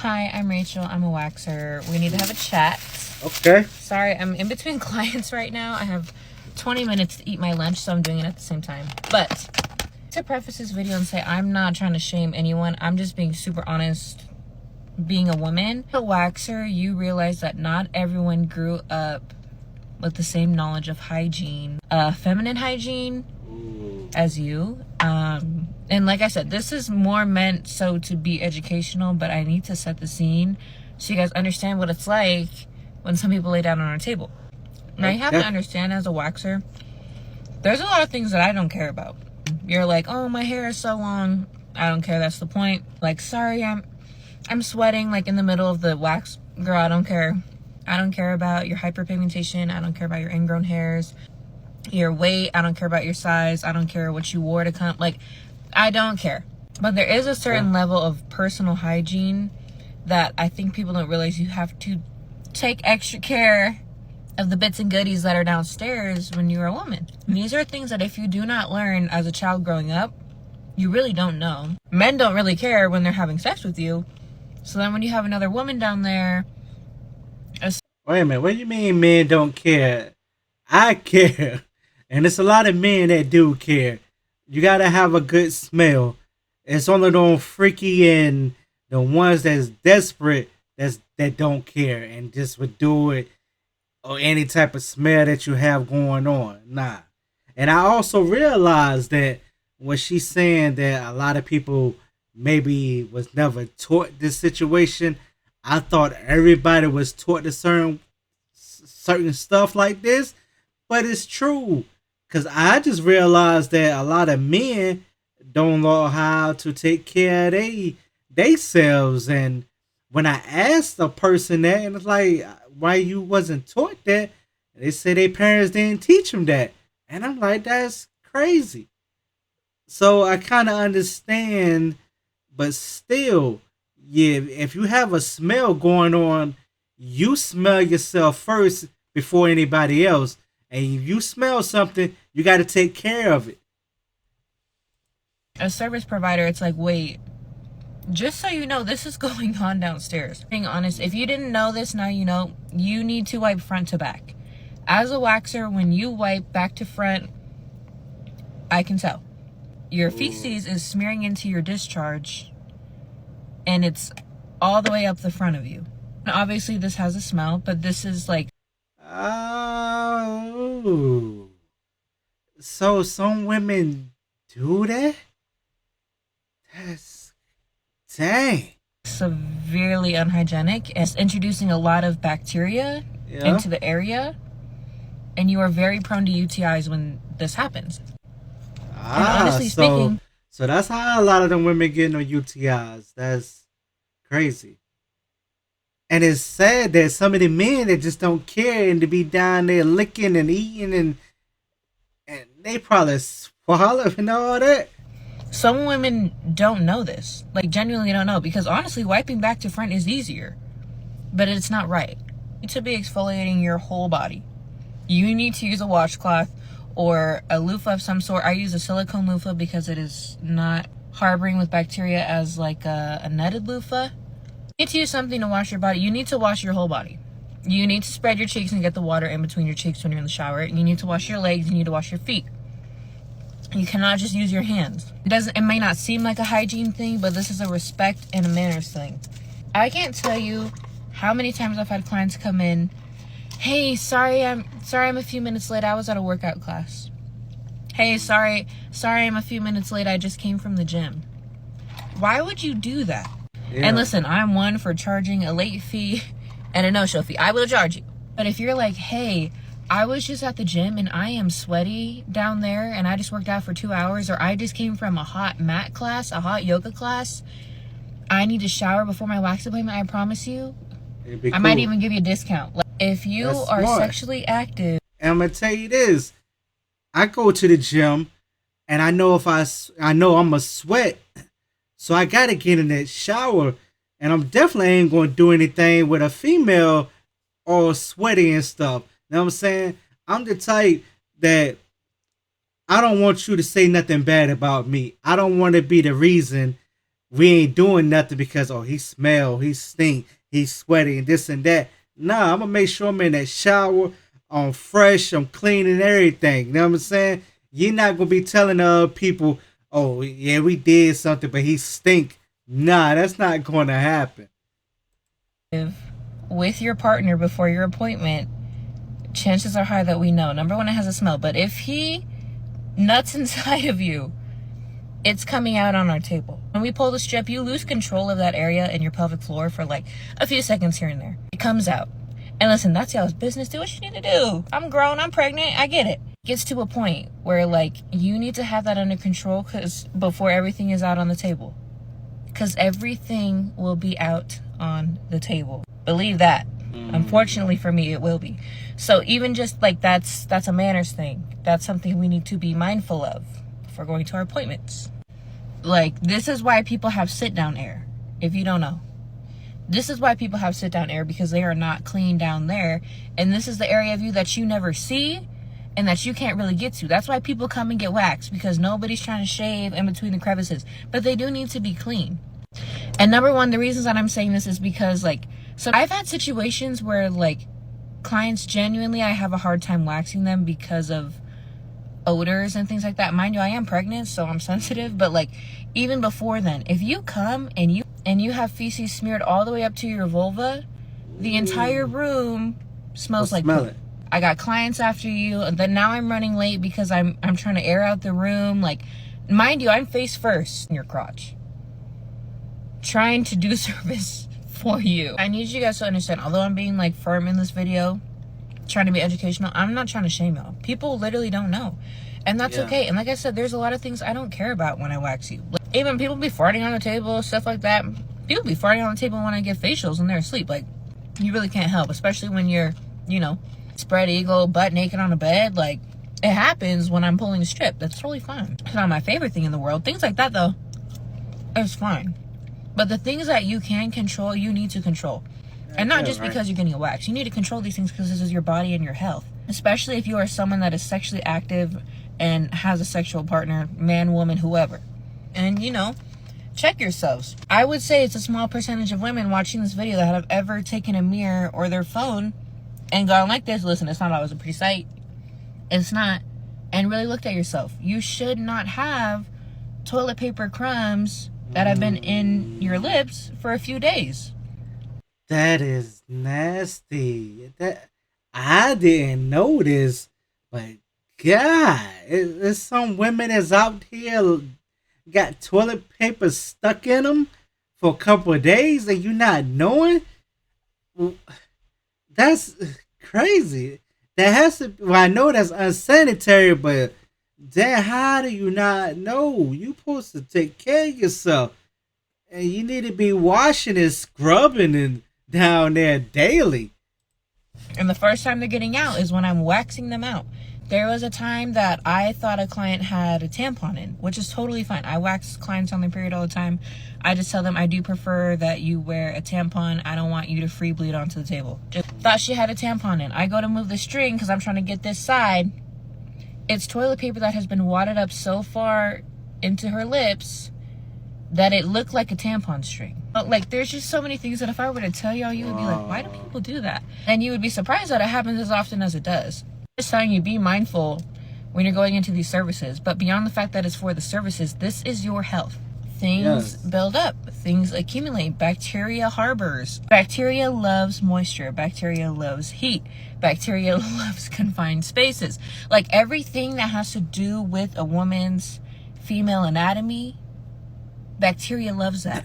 Hi, I'm Rachel. I'm a waxer. We need to have a chat. Okay. Sorry, I'm in between clients right now. I have 20 minutes to eat my lunch, so I'm doing it at the same time. But to preface this video and say I'm not trying to shame anyone. I'm just being super honest. Being a woman, a waxer, you realize that not everyone grew up with the same knowledge of hygiene, feminine hygiene as you. And like I said, this is more meant so to be educational, but I need to set the scene so you guys understand what it's like when some people lay down on our table. Now, you have to understand, as a waxer, there's a lot of things that I don't care about. You're like, oh, my hair is so long. I don't care. That's the point. Like, sorry, I'm sweating like in the middle of the wax. Girl, I don't care. I don't care about your hyperpigmentation. I don't care about your ingrown hairs, your weight. I don't care about your size. I don't care what you wore to come. Like, I don't care. But there is a certain level of personal hygiene that I think people don't realize. You have to take extra care of the bits and goodies that are downstairs when you're a woman. And these are things that if you do not learn as a child growing up, you really don't know. Men don't really care when they're having sex with you. So then when you have another woman down there... Wait a minute. What do you mean men don't care? I care. And it's a lot of men that do care. You gotta have a good smell. It's only those freaky and the ones that's desperate that don't care and just would do it or any type of smell that you have going on. Nah. And I also realized that when she's saying that a lot of people maybe was never taught this situation, I thought everybody was taught the certain stuff like this, but it's true. Cause I just realized that a lot of men don't know how to take care of they selves. And when I asked a person that, and it's like, why you wasn't taught that? They say their parents didn't teach them that, and I'm like, that's crazy. So I kind of understand, but still, yeah, if you have a smell going on, you smell yourself first before anybody else. And if you smell something, you got to take care of it. A service provider, it's like, wait, just so you know, this is going on downstairs. Being honest, if you didn't know this, now you know. You need to wipe front to back. As a waxer, when you wipe back to front, I can tell. Your feces is smearing into your discharge, and it's all the way up the front of you. And obviously, this has a smell, but this is like... Oh. So some women do that? That's... Dang. severely unhygienic. It's introducing a lot of bacteria into the area, and you are very prone to UTIs when this happens. And honestly speaking, so that's how a lot of them women get no UTIs. That's crazy. And it's sad that some of the men that just don't care and to be down there licking and eating and they probably swallow and all that. some women don't know this. Like, genuinely don't know, because honestly, wiping back to front is easier, but it's not right. You need to be exfoliating your whole body. You need to use a washcloth or a loofah of some sort. I use a silicone loofah because it is not harboring with bacteria as like a netted loofah. You need to use something to wash your body. You need to wash your whole body. You need to spread your cheeks and get the water in between your cheeks when you're in the shower. You need to wash your legs. You need to wash your feet. You cannot just use your hands. It may not seem like a hygiene thing, but this is a respect and a manners thing. I can't tell you how many times I've had clients come in, hey, sorry I'm a few minutes late. I was at a workout class. Hey, sorry I'm a few minutes late. I just came from the gym. Why would you do that? Yeah. And listen, I'm one for charging a late fee and a no-show fee. I will charge you. But if you're like, hey, I was just at the gym and I am sweaty down there and I just worked out for 2 hours, or I just came from a hot mat class, a hot yoga class. I need to shower before my wax appointment. I promise you, I might even give you a discount. Like, if you are sexually active. And I'm going to tell you this. I go to the gym and I know I know I'm a sweat. So I got to get in that shower, and I'm definitely ain't going to do anything with a female all sweaty and stuff. You know what I'm saying? I'm the type that I don't want you to say nothing bad about me. I don't want to be the reason we ain't doing nothing because he smell, he stink, he's sweaty and this and that. Nah, I'm gonna make sure I'm in that shower, I'm fresh, I'm clean and everything. You know what I'm saying? You're not gonna be telling other people, oh yeah, we did something, but he stink. Nah, that's not gonna happen. With your partner before your appointment, chances are high that we know. Number one, it has a smell, but if he nuts inside of you, it's coming out on our table. When we pull the strip, you lose control of that area in your pelvic floor for like a few seconds here and there. It comes out. And listen, that's y'all's business. Do what you need to do. I'm grown, I'm pregnant, I get it. It gets to a point where like you need to have that under control before everything is out on the table. Because everything will be out on the table. Believe that. Unfortunately for me, it will be. So even just like that's a manners thing. That's something we need to be mindful of before going to our appointments. Like, this is why people have sit-down air, if you don't know. This is why people have sit-down air, because they are not clean down there. And this is the area of you that you never see and that you can't really get to. That's why people come and get waxed, because nobody's trying to shave in between the crevices. But they do need to be clean. And number one, the reasons that I'm saying this is because, like, so I've had situations where, like, clients genuinely, I have a hard time waxing them because of odors and things like that. Mind you, I am pregnant, so I'm sensitive, but like even before then, if you come and you have feces smeared all the way up to your vulva, the entire room smells like poop. I got clients after you, and then now I'm running late because I'm trying to air out the room. Like, mind you, I'm face first in your crotch, trying to do service for you. I need you guys to understand, although I'm being like firm in this video, trying to be educational, I'm not trying to shame y'all. People literally don't know, and that's okay. And like I said, there's a lot of things I don't care about when I wax you. Like, even people be farting on the table, stuff like that. People be farting on the table when I get facials and they're asleep. Like, you really can't help, especially when you're, you know, spread eagle, butt naked on a bed. Like, it happens when I'm pulling a strip. That's totally fine. It's not my favorite thing in the world. Things like that though, it's fine. But the things that you can control, you need to control. And not just because you're getting a wax. You need to control these things because this is your body and your health. Especially if you are someone that is sexually active and has a sexual partner, man, woman, whoever. And, you know, check yourselves. I would say it's a small percentage of women watching this video that have ever taken a mirror or their phone and gone like this. Listen, it's not always a pretty sight. It's not. And really looked at yourself. You should not have toilet paper crumbs that have been in your lips for a few days. That is nasty. That I didn't know this, but God, there's some women that's out here got toilet paper stuck in them for a couple of days and you not knowing. That's crazy. That has to. Well, I know that's unsanitary, but then how do you not know? You supposed to take care of yourself, and you need to be washing and scrubbing and down there daily. And the first time they're getting out is when I'm waxing them out. There was a time that I thought a client had a tampon in, which is totally fine. I wax clients on their period all the time. I just tell them I do prefer that you wear a tampon. I don't want you to free bleed onto the table. Just thought she had a tampon in. I go to move the string because I'm trying to get this side. It's toilet paper that has been wadded up so far into her lips that it looked like a tampon string. But like, there's just so many things that if I were to tell y'all, you would be like, why do people do that? And you would be surprised that it happens as often as it does. Just telling you, be mindful when you're going into these services. But beyond the fact that it's for the services, this is your health. Things build up, things accumulate, bacteria harbors. Bacteria loves moisture, bacteria loves heat, bacteria loves confined spaces. Like, everything that has to do with a woman's female anatomy, bacteria loves that.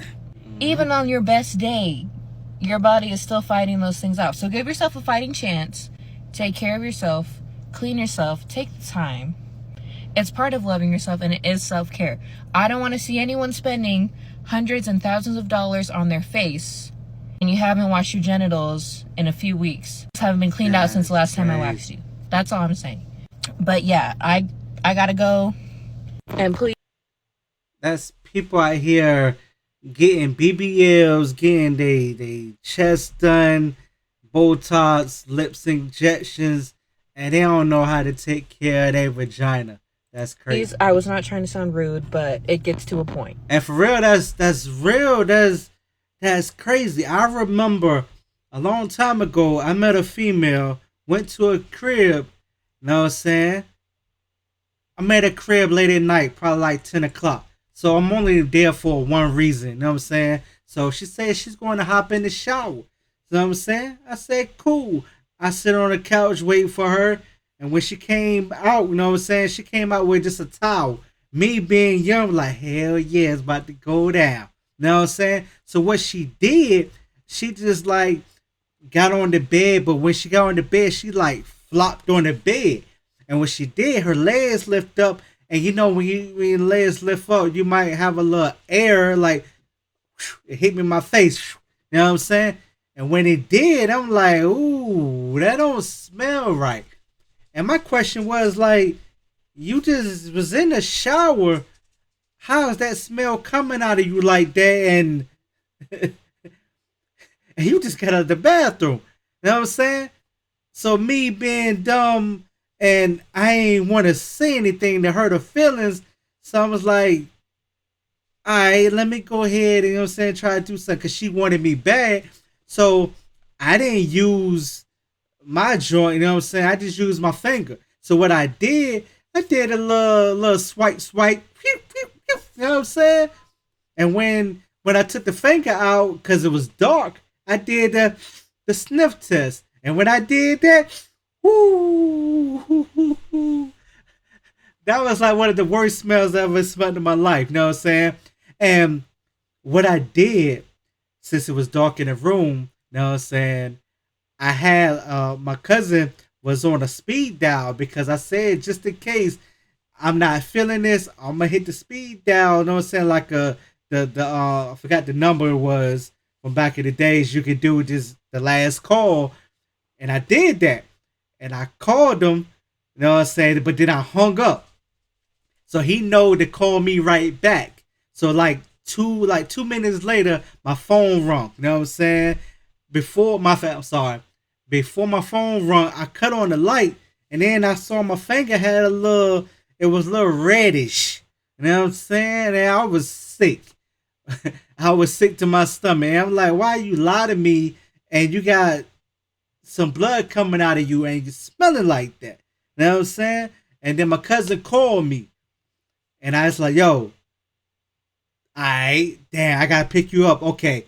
Even on your best day, your body is still fighting those things out. So give yourself a fighting chance. Take care of yourself. Clean yourself. Take the time. It's part of loving yourself, and it is self-care. I don't want to see anyone spending hundreds and thousands of dollars on their face and you haven't washed your genitals in a few weeks. Haven't been cleaned out since the last time I waxed you. That's all I'm saying. But yeah, I gotta go. And please. That's people out here getting BBLs, getting they chest done, Botox, lips injections, and they don't know how to take care of their vagina. That's crazy. I was not trying to sound rude, but it gets to a point. And for real, that's real. That's crazy. I remember a long time ago, I met a female, went to a crib. You know what I'm saying? I met a crib late at night, probably like 10 o'clock. So I'm only there for one reason. You know what I'm saying? So she said she's going to hop in the shower. You know what I'm saying? I said, cool. I sit on the couch, wait for her. And when she came out, you know what I'm saying? She came out with just a towel. Me being young, like, hell yeah, it's about to go down. You know what I'm saying? So what she did, she just like got on the bed, but when she got on the bed, she like flopped on the bed. And when she did, her legs lift up. And you know, when your legs lift up, you might have a little air, like, it hit me in my face. You know what I'm saying? And when it did, I'm like, ooh, that don't smell right. And my question was like, you just was in the shower. How is that smell coming out of you like that? And and you just got out of the bathroom. You know what I'm saying? So me being dumb and I ain't want to say anything to hurt her feelings. So I was like, all right, let me go ahead and, you know what I'm saying, try to do something because she wanted me bad. So I didn't use my joint, you know what I'm saying? I just used my finger. So what I did a little swipe, pew, pew, pew, you know what I'm saying? And when I took the finger out, because it was dark, I did the sniff test. And when I did that, whoo, that was like one of the worst smells I ever smelled in my life. You know what I'm saying? And what I did, since it was dark in the room, you know what I'm saying? I had my cousin was on a speed dial because I said just in case I'm not feeling this, I'm gonna hit the speed dial. You know what I'm saying? Like the I forgot the number it was from back in the days. You could do just the last call, and I did that, and I called him. You know what I'm saying? But then I hung up, so he know to call me right back. So like 2 minutes later, my phone rung. You know what I'm saying? I'm sorry. Before my phone rung, I cut on the light, and then I saw my finger had it was a little reddish. You know what I'm saying? And I was sick. I was sick to my stomach. And I'm like, why you lie to me and you got some blood coming out of you and you smelling like that? You know what I'm saying? And then my cousin called me, and I was like, yo, alright, damn, I gotta pick you up. Okay.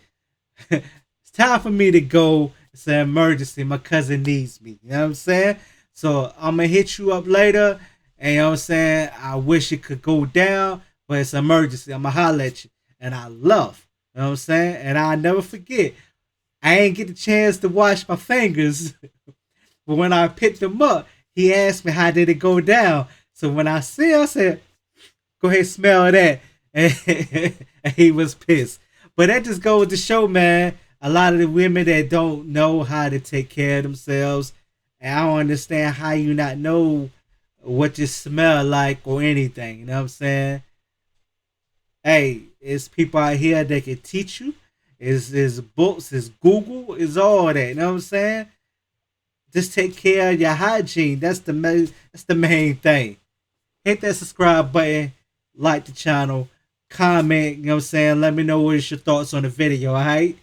It's time for me to go. It's an emergency. My cousin needs me. You know what I'm saying? So I'm gonna hit you up later. And you know what I'm saying? I wish it could go down, but it's an emergency. I'm gonna holler at you. And I love. You know what I'm saying? And I'll never forget. I ain't get the chance to wash my fingers. But when I picked them up, he asked me how did it go down. So when I see him, I said, go ahead, smell that. And he was pissed. But that just goes to show, man, a lot of the women that don't know how to take care of themselves. And I don't understand how you not know what you smell like or anything. You know what I'm saying? Hey, it's people out here that can teach you. It's books, it's Google, it's all that. You know what I'm saying? Just take care of your hygiene. That's the main thing. Hit that subscribe button, like the channel, comment, you know what I'm saying? Let me know what is your thoughts on the video, alright?